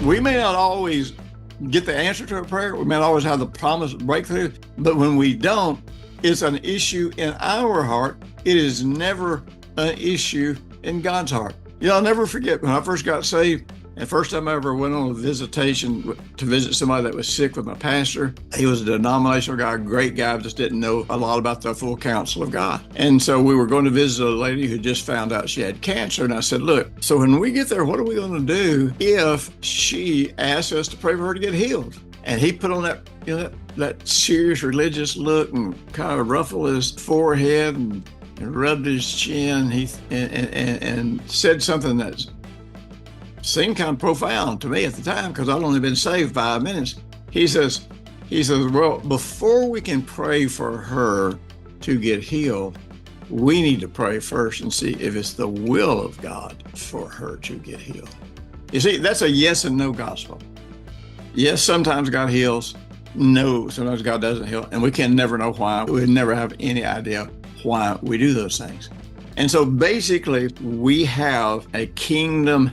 We may not always get the answer to a prayer. We may not always have the promised breakthrough, but when we don't, it's an issue in our heart. It is never an issue in God's heart. I'll never forget when I first got saved, and first time I ever went on a visitation to visit somebody that was sick with my pastor. He was a denominational guy, great guy, just didn't know a lot about the full counsel of God. And so we were going to visit a lady who just found out she had cancer. And I said, look, so when we get there, what are we going to do if she asks us to pray for her to get healed? And he put on that serious religious look and kind of ruffled his forehead and rubbed his chin. And said something that seemed kind of profound to me at the time because I'd only been saved 5 minutes. He says, well, before we can pray for her to get healed, we need to pray first and see if it's the will of God for her to get healed. You see, that's a yes and no gospel. Yes, sometimes God heals. No, sometimes God doesn't heal. And we can never know why. We never have any idea why we do those things. And so basically, we have a kingdom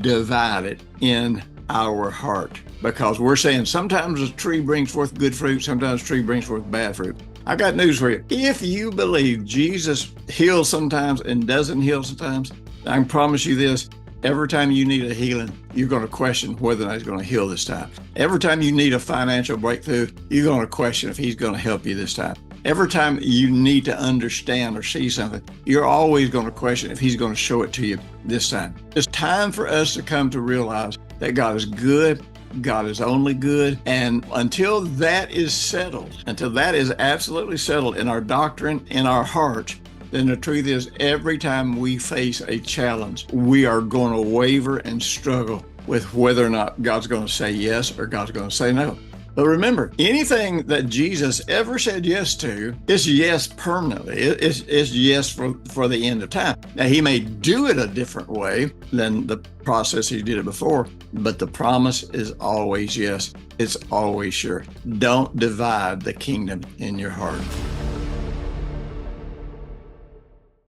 divided in our heart because we're saying sometimes a tree brings forth good fruit, sometimes a tree brings forth bad fruit. I got news for you. If you believe Jesus heals sometimes and doesn't heal sometimes, I can promise you this. Every time you need a healing, you're going to question whether or not he's going to heal this time. Every time you need a financial breakthrough, you're going to question if he's going to help you this time. Every time you need to understand or see something, you're always going to question if he's going to show it to you this time. It's time for us to come to realize that God is good, God is only good, and until that is settled, until that is absolutely settled in our doctrine, in our hearts, then the truth is every time we face a challenge, we are going to waver and struggle with whether or not God's going to say yes or God's going to say no. But remember, anything that Jesus ever said yes to is yes permanently. It's yes for the end of time. Now, he may do it a different way than the process he did it before, but the promise is always yes. It's always sure. Don't divide the kingdom in your heart.